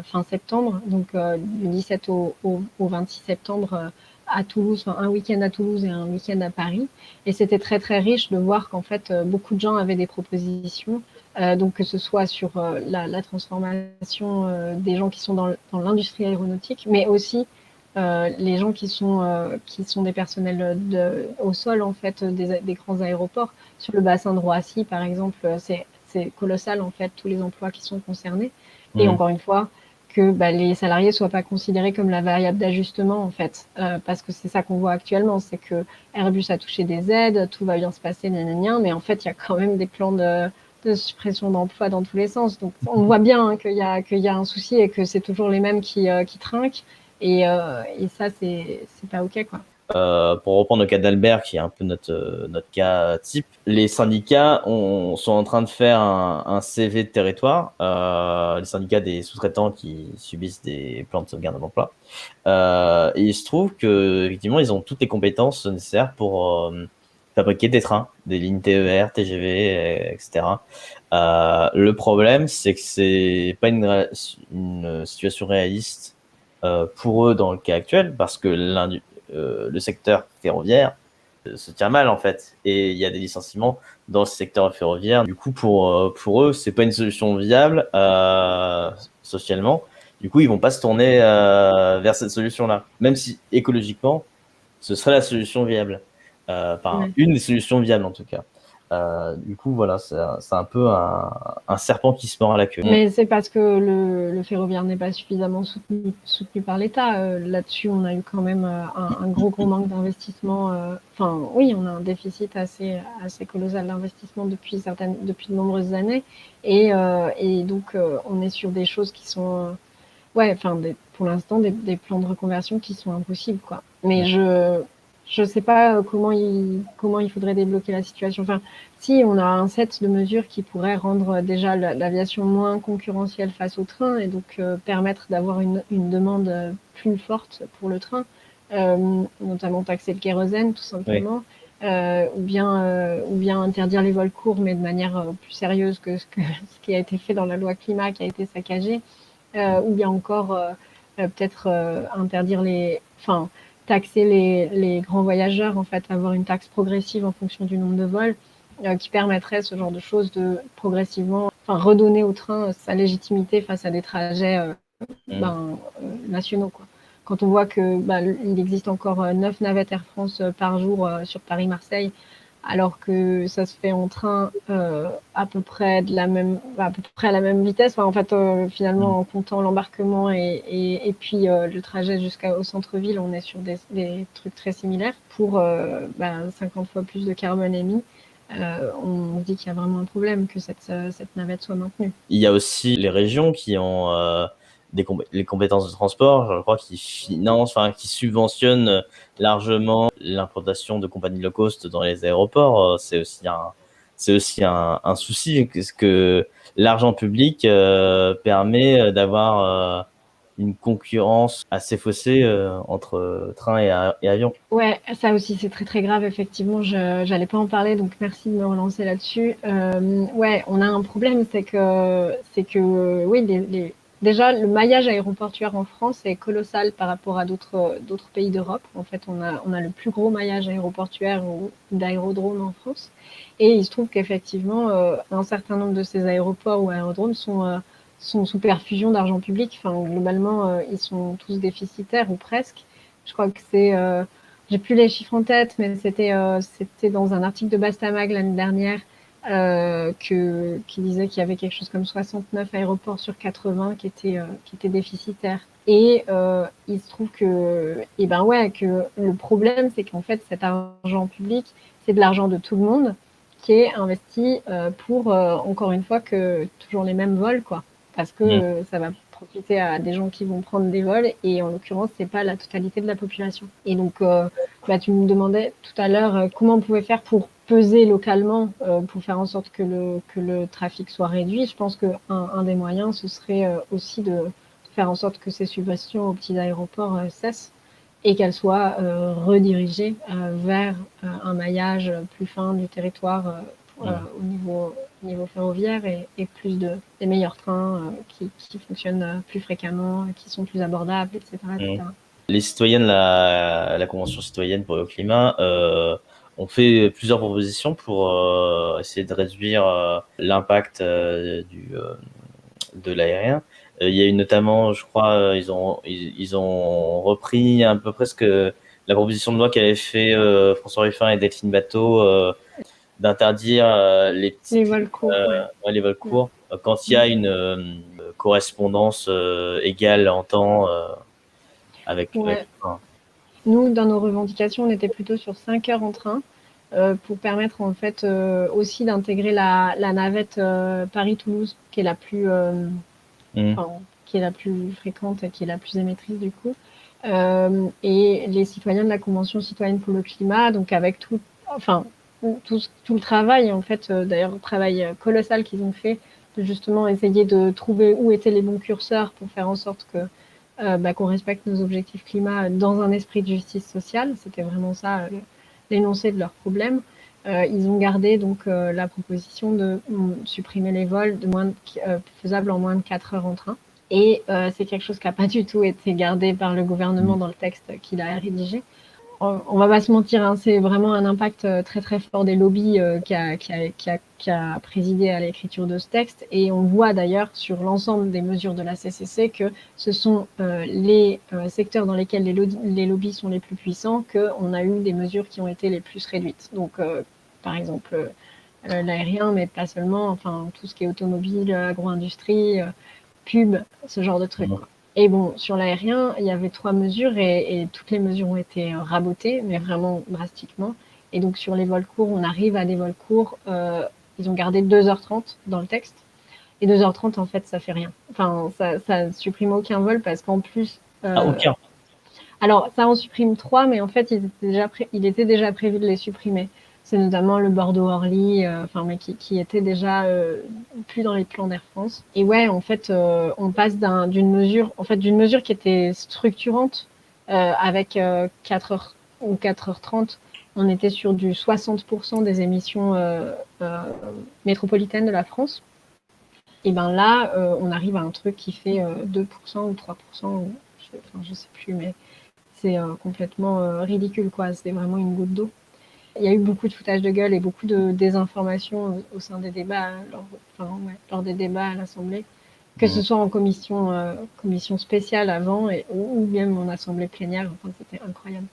fin septembre, donc du 17 au 26 septembre à Toulouse, un week-end à Toulouse et un week-end à Paris. Et c'était très riche de voir qu'en fait beaucoup de gens avaient des propositions, donc que ce soit sur la transformation des gens qui sont dans l'industrie aéronautique, mais aussi les gens qui sont des personnels au sol en fait des grands aéroports. Sur le bassin de Roissy par exemple, c'est colossal en fait tous les emplois qui sont concernés. Et encore une fois, que les salariés soient pas considérés comme la variable d'ajustement en fait, parce que c'est ça qu'on voit actuellement, c'est que Airbus a touché des aides, tout va bien se passer, mais en fait il y a quand même des plans de suppression d'emplois dans tous les sens. Donc on voit bien qu'il y a un souci et que c'est toujours les mêmes qui trinquent, et ça c'est pas ok quoi. Pour reprendre le cas d'Albert, qui est un peu notre cas type, les syndicats sont en train de faire un CV de territoire, les syndicats des sous-traitants qui subissent des plans de sauvegarde de l'emploi. Et il se trouve qu'effectivement, ils ont toutes les compétences nécessaires pour fabriquer des trains, des lignes TER, TGV, etc. Le problème, c'est que c'est pas une situation réaliste pour eux dans le cas actuel, parce que le secteur ferroviaire se tient mal en fait, et il y a des licenciements dans le secteur ferroviaire. Du coup, pour eux, c'est pas une solution viable socialement. Du coup, ils vont pas se tourner vers cette solution-là, même si écologiquement, ce serait la solution viable. Une des solutions viables en tout cas. Du coup, voilà, c'est un peu un serpent qui se mord à la queue. Mais c'est parce que le ferroviaire n'est pas suffisamment soutenu par l'État. Là-dessus, on a eu quand même un gros manque d'investissement. Enfin, oui, on a un déficit assez colossal d'investissement depuis de nombreuses années. Et donc, on est sur des choses qui sont, pour l'instant, des plans de reconversion qui sont impossibles, quoi. Mais je sais pas comment il faudrait débloquer la situation. Enfin, si on a un set de mesures qui pourrait rendre déjà l'aviation moins concurrentielle face au train et donc permettre d'avoir une demande plus forte pour le train, notamment taxer le kérosène tout simplement, ou bien interdire les vols courts mais de manière plus sérieuse que ce qui a été fait dans la loi climat qui a été saccagée, ou bien encore peut-être interdire taxer les grands voyageurs, en fait, avoir une taxe progressive en fonction du nombre de vols, qui permettrait ce genre de choses de progressivement redonner au train sa légitimité face à des trajets nationaux, quoi. quand on voit que il existe encore 9 navettes Air France par jour sur Paris-Marseille, alors que ça se fait en train à peu près à peu près à la même vitesse. Enfin, en fait, finalement, en comptant l'embarquement et puis le trajet jusqu'au centre-ville, on est sur des trucs très similaires pour 50 fois plus de carbone émis. On se dit qu'il y a vraiment un problème que cette navette soit maintenue. Il y a aussi les régions qui ont les compétences de transport, je crois, qui financent, enfin, qui subventionnent largement l'implantation de compagnies low cost dans les aéroports. C'est aussi un souci, parce que l'argent public permet d'avoir une concurrence assez faussée entre train et avion. Ouais, ça aussi c'est très très grave effectivement. J'allais pas en parler, donc merci de me relancer là-dessus. Ouais, on a un problème, c'est que oui, déjà le maillage aéroportuaire en France est colossal par rapport à d'autres pays d'Europe. En fait, on a le plus gros maillage aéroportuaire ou d'aérodromes en France, et il se trouve qu'effectivement un certain nombre de ces aéroports ou aérodromes sont sous perfusion d'argent public. Enfin, globalement, ils sont tous déficitaires ou presque. Je crois que j'ai plus les chiffres en tête, mais c'était dans un article de Bastamag l'année dernière qui disait qu'il y avait quelque chose comme 69 aéroports sur 80 qui étaient déficitaires. Et il se trouve que le problème, c'est qu'en fait, cet argent public, c'est de l'argent de tout le monde qui est investi pour, encore une fois, que toujours les mêmes vols, quoi. Parce que ça va profiter à des gens qui vont prendre des vols, et en l'occurrence, c'est pas la totalité de la population. Et donc, tu me demandais tout à l'heure comment on pouvait faire pour peser localement, pour faire en sorte que le trafic soit réduit. Je pense qu'un des moyens, ce serait aussi de faire en sorte que ces subventions aux petits aéroports cessent et qu'elles soient redirigées vers un maillage plus fin du territoire au niveau ferroviaire, et plus des meilleurs trains qui fonctionnent plus fréquemment, qui sont plus abordables, etc. etc. Les citoyennes, la Convention citoyenne pour le climat, ont fait plusieurs propositions pour essayer de réduire l'impact de l'aérien. Il y a eu notamment, je crois, ils ont repris à peu près la proposition de loi qu'avaient fait François Ruffin et Delphine Batho, d'interdire Les vols courts, les vols courts quand il y a une correspondance égale en temps avec. Ouais. Nous, dans nos revendications, on était plutôt sur 5 heures en train pour permettre en fait aussi d'intégrer la navette Paris-Toulouse, qui est la plus qui est la plus fréquente et qui est la plus émettrice du coup. Et les citoyens de la Convention citoyenne pour le climat, donc avec tout le travail, en fait, d'ailleurs, le travail colossal qu'ils ont fait, de justement essayer de trouver où étaient les bons curseurs pour faire en sorte qu'on respecte nos objectifs climat dans un esprit de justice sociale. C'était vraiment ça l'énoncé de leur problème. Ils ont gardé donc la proposition de supprimer les vols faisables en moins de 4 heures en train. Et c'est quelque chose qui n'a pas du tout été gardé par le gouvernement dans le texte qu'il a rédigé. On va pas se mentir, hein, c'est vraiment un impact très très fort des lobbies qui a présidé à l'écriture de ce texte. Et on voit d'ailleurs sur l'ensemble des mesures de la CCC que ce sont les secteurs dans lesquels les lobbies sont les plus puissants qu'on a eu des mesures qui ont été les plus réduites. Donc, par exemple, l'aérien, mais pas seulement, enfin tout ce qui est automobile, agro-industrie, pub, ce genre de trucs. Et bon, sur l'aérien, il y avait 3 mesures et toutes les mesures ont été rabotées, mais vraiment drastiquement. Et donc sur les vols courts, on arrive à des vols courts, ils ont gardé 2h30 dans le texte. Et 2h30, en fait, ça fait rien. Enfin, ça supprime aucun vol parce qu'en plus... aucun. Alors, ça en supprime 3, mais en fait, il était déjà prévu de les supprimer. C'est notamment le Bordeaux-Orly, mais qui était déjà plus dans les plans d'Air France. Et ouais, en fait, on passe d'une mesure qui était structurante avec 4h ou 4h30. On était sur du 60% des émissions métropolitaines de la France. Et ben là, on arrive à un truc qui fait 2% ou 3%, je sais plus, mais c'est complètement ridicule, quoi. C'est vraiment une goutte d'eau. Il y a eu beaucoup de foutage de gueule et beaucoup de désinformation au sein des débats, lors des débats à l'Assemblée. que ce soit en commission spéciale avant ou même en assemblée plénière. Enfin, c'était incroyable.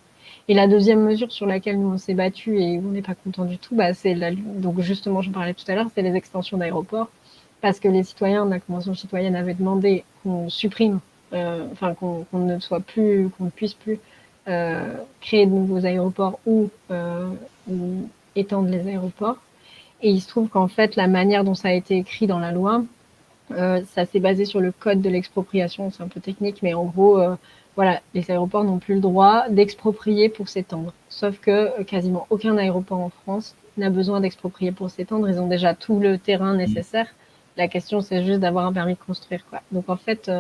Et la deuxième mesure sur laquelle nous on s'est battu et où on n'est pas content du tout, bah, donc justement, j'en parlais tout à l'heure, c'est les extensions d'aéroports, parce que les citoyens de la Convention citoyenne avaient demandé qu'on supprime, enfin qu'on ne soit plus, qu'on ne puisse plus créer de nouveaux aéroports ou étendre les aéroports. Et il se trouve qu'en fait, la manière dont ça a été écrit dans la loi, ça s'est basé sur le code de l'expropriation, c'est un peu technique, mais en gros, voilà, les aéroports n'ont plus le droit d'exproprier pour s'étendre. Sauf que quasiment aucun aéroport en France n'a besoin d'exproprier pour s'étendre. Ils ont déjà tout le terrain nécessaire. La question, c'est juste d'avoir un permis de construire, quoi. Donc en fait,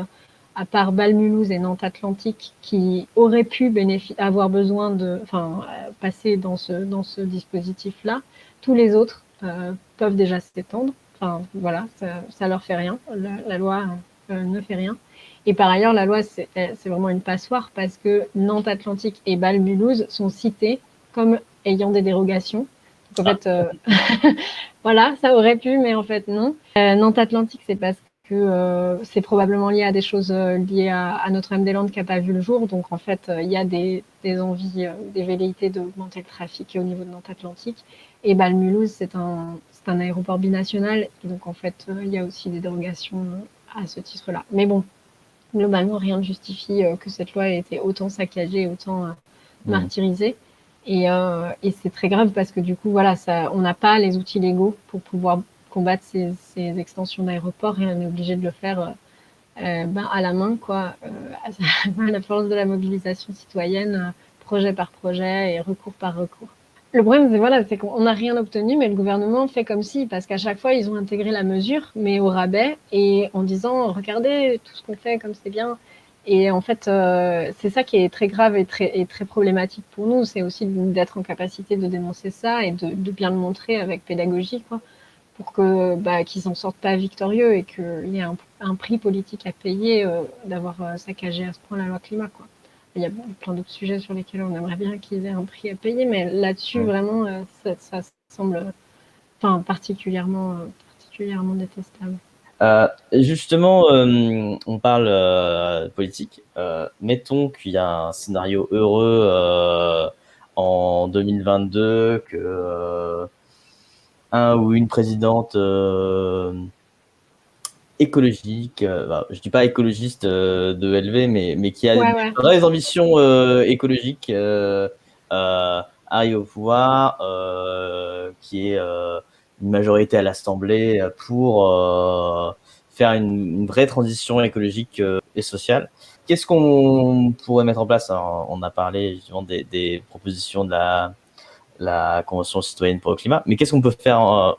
à part Bâle-Mulhouse et Nantes-Atlantique, qui auraient pu avoir besoin passer dans ce dispositif-là, tous les autres peuvent déjà s'étendre. Enfin, voilà, ça leur fait rien. La loi ne fait rien. Et par ailleurs, la loi, c'est vraiment une passoire parce que Nantes-Atlantique et Bâle-Mulhouse sont cités comme ayant des dérogations. Donc, en fait, voilà, ça aurait pu, mais en fait, non. Nantes-Atlantique, c'est parce que c'est probablement lié à des choses liées à Notre-Dame-des-Landes qui n'a pas vu le jour. Donc, en fait, il y a des envies, des velléités d'augmenter le trafic au niveau de Nantes-Atlantique. Et Bâle-Mulhouse, c'est un aéroport binational. Et donc, en fait, il y a aussi des dérogations à ce titre-là. Mais bon, globalement, rien ne justifie que cette loi ait été autant saccagée, autant martyrisée. Et c'est très grave parce que du coup, voilà, on n'a pas les outils légaux pour pouvoir combattre ces extensions d'aéroports et on est obligé de le faire à la main, quoi, à la force de la mobilisation citoyenne, projet par projet et recours par recours. Le problème, c'est qu'on n'a rien obtenu, mais le gouvernement fait comme si, parce qu'à chaque fois, ils ont intégré la mesure, mais au rabais, et en disant, regardez tout ce qu'on fait, comme c'est bien. Et en fait, c'est ça qui est très grave et très problématique pour nous, c'est aussi d'être en capacité de dénoncer ça et de bien le montrer avec pédagogie, quoi, pour qu'ils s'en sortent pas victorieux et qu'il y ait un prix politique à payer d'avoir saccagé à ce point la loi climat, quoi. Il y a plein d'autres sujets sur lesquels on aimerait bien qu'ils aient un prix à payer, mais là-dessus, vraiment, ça semble particulièrement détestable. Justement, on parle politique. Mettons qu'il y a un scénario heureux en 2022, que un ou une présidente écologique, je dis pas écologiste de élevé, mais qui a des vraies ambitions écologiques, arrive au pouvoir, qui est une majorité à l'Assemblée pour faire une vraie transition écologique et sociale. Qu'est-ce qu'on pourrait mettre en place? Alors, on a parlé justement des propositions de la Convention citoyenne pour le climat, mais qu'est-ce qu'on peut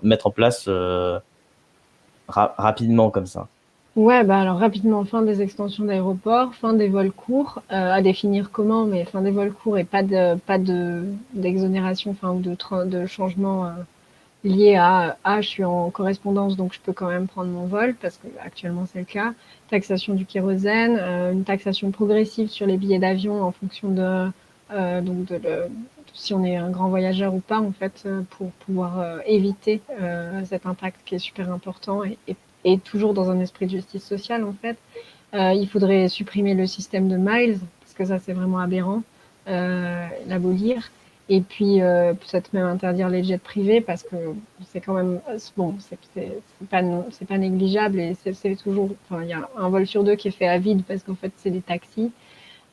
mettre en place rapidement comme ça? Ouais, alors rapidement, fin des extensions d'aéroports, fin des vols courts, à définir comment, mais fin des vols courts et pas d'exonération, ou de changement lié à je suis en correspondance donc je peux quand même prendre mon vol parce que actuellement c'est le cas. Taxation du kérosène, une taxation progressive sur les billets d'avion en fonction de si on est un grand voyageur ou pas en fait pour pouvoir éviter cet impact qui est super important et toujours dans un esprit de justice sociale en fait. Il faudrait supprimer le système de miles parce que ça c'est vraiment aberrant, l'abolir. Et puis peut-être même interdire les jets privés parce que c'est quand même bon, c'est pas négligeable et c'est toujours, il y a un vol sur deux qui est fait à vide parce qu'en fait c'est des taxis,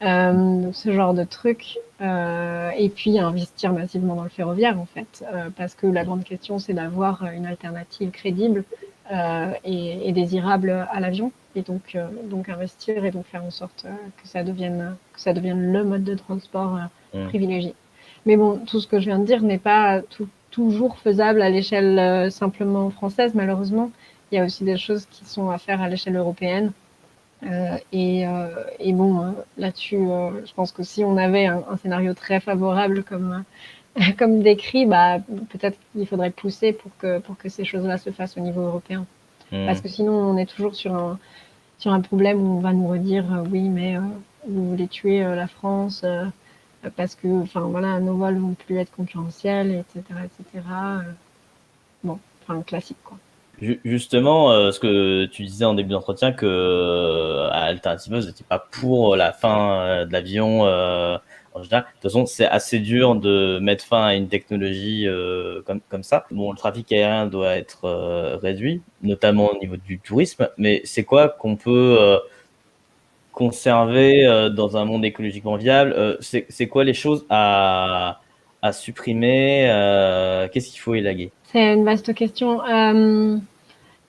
ce genre de trucs. Et puis investir massivement dans le ferroviaire en fait, parce que la grande question c'est d'avoir une alternative crédible et désirable à l'avion. Et donc investir et donc faire en sorte que ça devienne le mode de transport privilégié. Mais bon, tout ce que je viens de dire n'est pas toujours faisable à l'échelle simplement française, malheureusement. Il y a aussi des choses qui sont à faire à l'échelle européenne. Et bon, là-dessus, je pense que si on avait un scénario très favorable comme décrit, peut-être qu'il faudrait pousser pour que ces choses-là se fassent au niveau européen. Parce que sinon, on est toujours sur un problème où on va nous redire oui, mais vous voulez tuer la France parce que nos vols vont plus être concurrentiels, etc. Bon, classique quoi. Justement, ce que tu disais en début d'entretien, que à Alternativa, vous n'étiez pas pour la fin de l'avion en général. De toute façon, c'est assez dur de mettre fin à une technologie comme ça. Bon, le trafic aérien doit être réduit, notamment au niveau du tourisme, mais c'est quoi qu'on peut conserver dans un monde écologiquement viable? C'est quoi les choses à supprimer? Qu'est-ce qu'il faut élaguer? C'est une vaste question.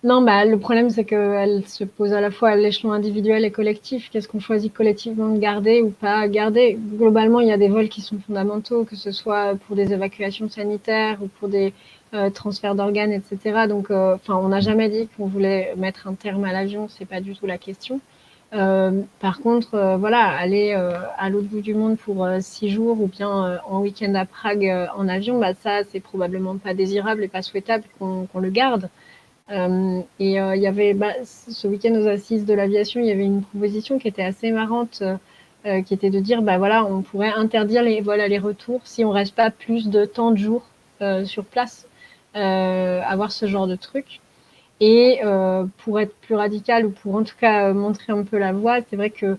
Non, bah, le problème, c'est qu'elle se pose à la fois à l'échelon individuel et collectif. Qu'est-ce qu'on choisit collectivement de garder ou pas garder? Globalement, il y a des vols qui sont fondamentaux, que ce soit pour des évacuations sanitaires ou pour des transferts d'organes, etc. Donc, on n'a jamais dit qu'on voulait mettre un terme à l'avion, c'est pas du tout la question. Par contre, voilà, aller à l'autre bout du monde pour 6 jours ou bien en week-end à Prague en avion, bah, ça, c'est probablement pas désirable et pas souhaitable qu'on le garde. Il y avait ce week-end aux assises de l'aviation, il y avait une proposition qui était assez marrante, qui était de dire bah voilà, on pourrait interdire les vols aller-retour si on reste pas plus de tant de jours sur place, avoir ce genre de truc. Et pour être plus radical ou pour en tout cas montrer un peu la voie, c'est vrai que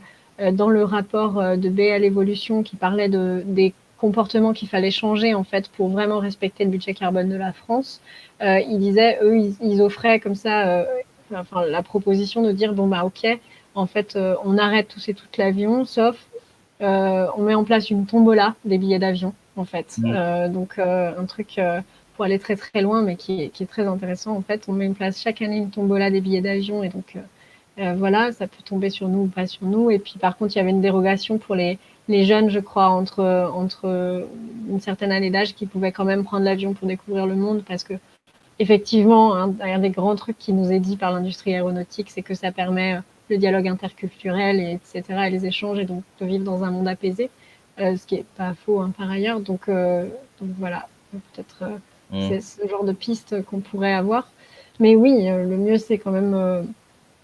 dans le rapport de BL Evolution qui parlait des comportements qu'il fallait changer en fait pour vraiment respecter le budget carbone de la France, ils disaient eux ils offraient comme ça la proposition de dire bon bah ok en fait on arrête tous et toutes l'avion sauf on met en place une tombola des billets d'avion en fait. Donc un truc pour aller très très loin, mais qui est très intéressant. En fait, on met en place chaque année une tombola des billets d'avion et donc voilà, ça peut tomber sur nous ou pas sur nous. Et puis par contre, il y avait une dérogation pour les jeunes, je crois, entre une certaine année d'âge qui pouvaient quand même prendre l'avion pour découvrir le monde parce que effectivement, un des grands trucs qui nous est dit par l'industrie aéronautique, c'est que ça permet le dialogue interculturel, et etc., et les échanges, et donc de vivre dans un monde apaisé, ce qui n'est pas faux par ailleurs. Donc voilà, peut-être c'est ce genre de piste qu'on pourrait avoir. Mais oui, le mieux, c'est quand même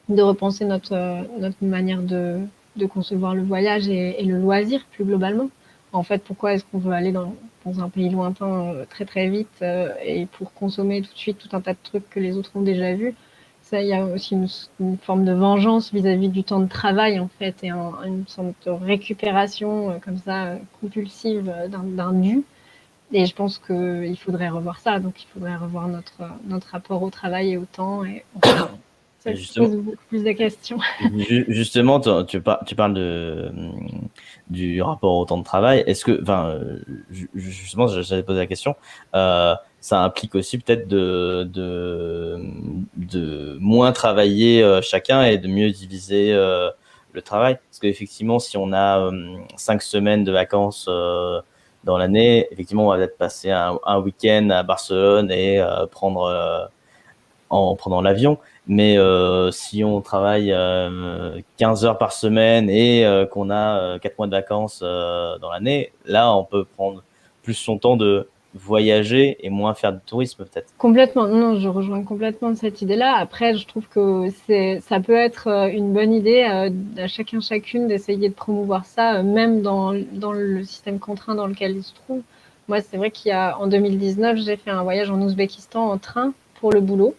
de repenser notre manière de concevoir le voyage et le loisir plus globalement. En fait, pourquoi est-ce qu'on veut aller dans un pays lointain très très vite et pour consommer tout de suite tout un tas de trucs que les autres ont déjà vus? Ça, il y a aussi une forme de vengeance vis-à-vis du temps de travail en fait et une sorte de récupération comme ça compulsive d'un dû. Et je pense qu'il faudrait revoir ça. Donc, il faudrait revoir notre rapport au travail et au temps. Et ça pose beaucoup plus de questions. Justement, tu parles du rapport au temps de travail. Est-ce que, justement, j'avais posé la question, ça implique aussi peut-être de moins travailler chacun et de mieux diviser le travail. Parce qu'effectivement, si on a 5 semaines de vacances dans l'année, effectivement, on va peut-être passer un week-end à Barcelone et en prenant l'avion. Mais si on travaille 15 heures par semaine et qu'on a 4 mois de vacances dans l'année, là, on peut prendre plus son temps de voyager et moins faire de tourisme peut-être. Complètement. Non, je rejoins complètement cette idée-là. Après, je trouve que ça peut être une bonne idée à chacun chacune d'essayer de promouvoir ça, même dans le système contraint dans lequel il se trouve. Moi, c'est vrai qu'en 2019, j'ai fait un voyage en Ouzbékistan en train pour le boulot.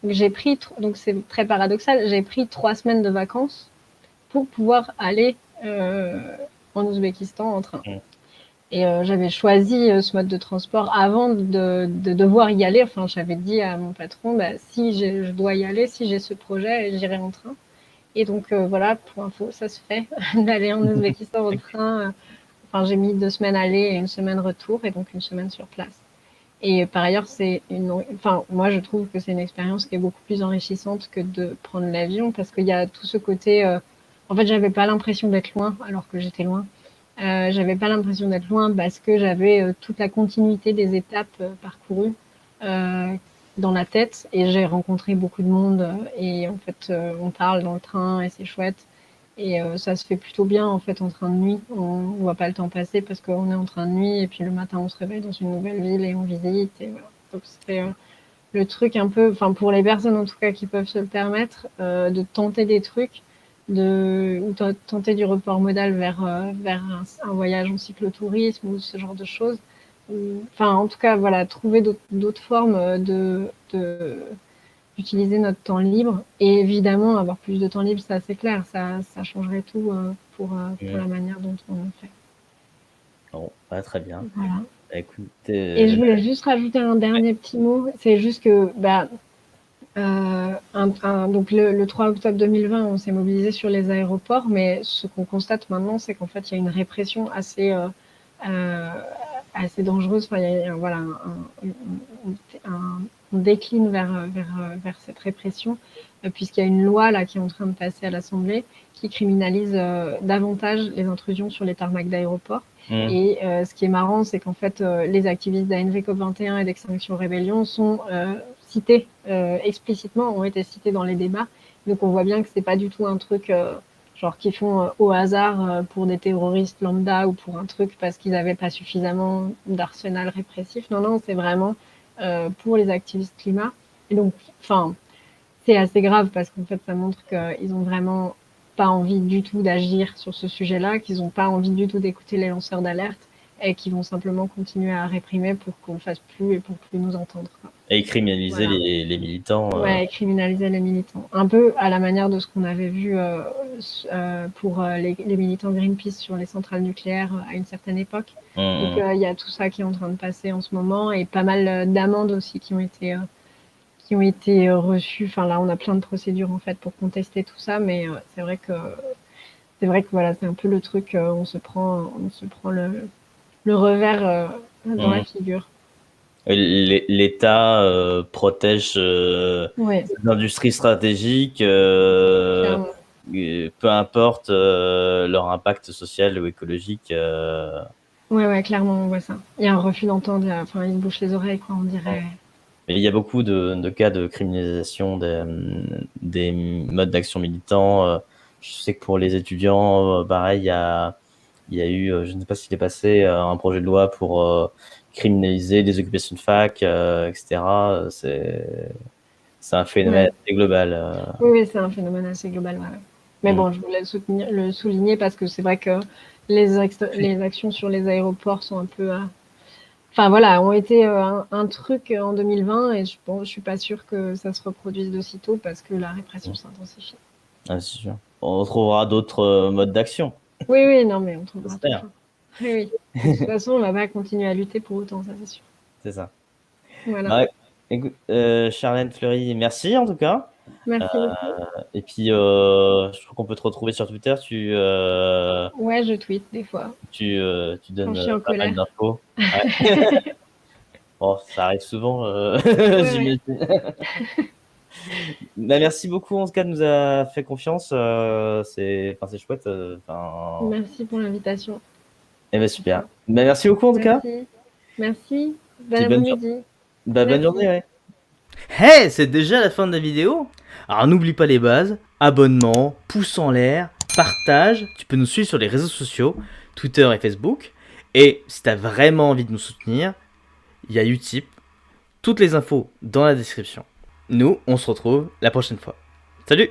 Donc c'est très paradoxal, j'ai pris 3 semaines de vacances pour pouvoir aller en Ouzbékistan en train. Et j'avais choisi ce mode de transport avant de devoir y aller. Enfin, j'avais dit à mon patron, bah, si je dois y aller, si j'ai ce projet, j'irai en train. Et donc voilà, pour info, ça se fait d'aller en Ouzbékistan en train. Enfin, j'ai mis 2 semaines aller et 1 semaine retour, et donc 1 semaine sur place. Et par ailleurs, moi, je trouve que c'est une expérience qui est beaucoup plus enrichissante que de prendre l'avion parce qu'il y a tout ce côté. En fait, j'avais pas l'impression d'être loin alors que j'étais loin. J'avais pas l'impression d'être loin parce que j'avais toute la continuité des étapes parcourues euh, dans la tête et j'ai rencontré beaucoup de monde et en fait, on parle dans le train et c'est chouette. Et ça se fait plutôt bien en fait en train de nuit. On voit pas le temps passer parce qu'on est en train de nuit et puis le matin on se réveille dans une nouvelle ville et on visite. Et voilà. Donc c'est le truc un peu, enfin pour les personnes en tout cas qui peuvent se le permettre, de tenter des trucs, ou tenter du report modal vers un voyage en cyclotourisme ou ce genre de choses. Enfin en tout cas voilà, trouver d'autres formes de utiliser notre temps libre. Et évidemment, avoir plus de temps libre, ça c'est clair, ça changerait tout pour la manière dont on le fait. Bon, bah, très bien. Voilà. Bah, écoute, Et je voulais juste rajouter un dernier petit mot, c'est juste que donc le 3 octobre 2020, on s'est mobilisé sur les aéroports, mais ce qu'on constate maintenant, c'est qu'en fait, il y a une répression assez dangereuse. Enfin, il y a voilà, on décline vers cette répression, puisqu'il y a une loi là qui est en train de passer à l'Assemblée qui criminalise davantage les intrusions sur les tarmacs d'aéroports. Et ce qui est marrant, c'est qu'en fait, les activistes d'ANV COP21 et d'Extinction Rebellion sont cités explicitement, ont été cités dans les débats. Donc on voit bien que c'est pas du tout un truc genre qu'ils font au hasard pour des terroristes lambda ou pour un truc parce qu'ils n'avaient pas suffisamment d'arsenal répressif. Non, non, c'est vraiment pour les activistes climat. Et donc, enfin, c'est assez grave parce qu'en fait, ça montre qu'ils ont vraiment pas envie du tout d'agir sur ce sujet-là, qu'ils n'ont pas envie du tout d'écouter les lanceurs d'alerte et qu'ils vont simplement continuer à réprimer pour qu'on ne fasse plus et pour plus nous entendre. Et criminaliser Voilà. les militants. Ouais, criminaliser les militants. Un peu à la manière de ce qu'on avait vu pour les militants Greenpeace sur les centrales nucléaires à une certaine époque. Donc il y a tout ça qui est en train de passer en ce moment et pas mal d'amendes aussi qui ont été reçues. Enfin là, on a plein de procédures en fait pour contester tout ça, mais c'est vrai que voilà, c'est un peu le truc. On se prend le revers dans la figure. L'État protège Ouais, l'industrie stratégique, clairement. peu importe leur impact social ou écologique. Ouais, clairement, on voit ça. Il y a un refus d'entendre, enfin, ils se bouchent les oreilles, quoi, on dirait. Mais il y a beaucoup de cas de criminalisation des modes d'action militants. Je sais que pour les étudiants, pareil, il y a eu, je ne sais pas s'il est passé, un projet de loi pour criminaliser les occupations de fac, etc. C'est un phénomène assez global. Oui, c'est un phénomène assez global. Ouais. Mais bon, je voulais le souligner parce que c'est vrai que les actions sur les aéroports sont un peu, enfin voilà, ont été un truc en 2020 et je suis pas sûre que ça se reproduise de sitôt parce que la répression s'intensifie. Ah, c'est sûr. On trouvera d'autres modes d'action. Oui, non, mais on trouvera tout J'espère. ça. Oui. De toute façon, on va pas continuer à lutter pour autant, ça c'est sûr. C'est ça. Voilà. Bah, écoute, Charlène Fleury, merci en tout cas. Merci beaucoup. Et puis, je trouve qu'on peut te retrouver sur Twitter. Ouais, je tweete des fois. Tu Quand donnes je suis en pas mal colère. d'infos. Ouais. Bon, ça arrive souvent, Ouais. j'imagine. Bah, merci beaucoup en tout cas de nous avoir fait confiance. C'est chouette. Merci pour l'invitation. Eh ben super. Bah, merci beaucoup en tout cas. Merci. Bon Puis après-midi. bonne journée. Ouais. Hey, c'est déjà la fin de la vidéo. Alors n'oublie pas les bases, abonnement, pouce en l'air, partage, tu peux nous suivre sur les réseaux sociaux, Twitter et Facebook. Et si t'as vraiment envie de nous soutenir, il y a Utip, toutes les infos dans la description. Nous, on se retrouve la prochaine fois. Salut!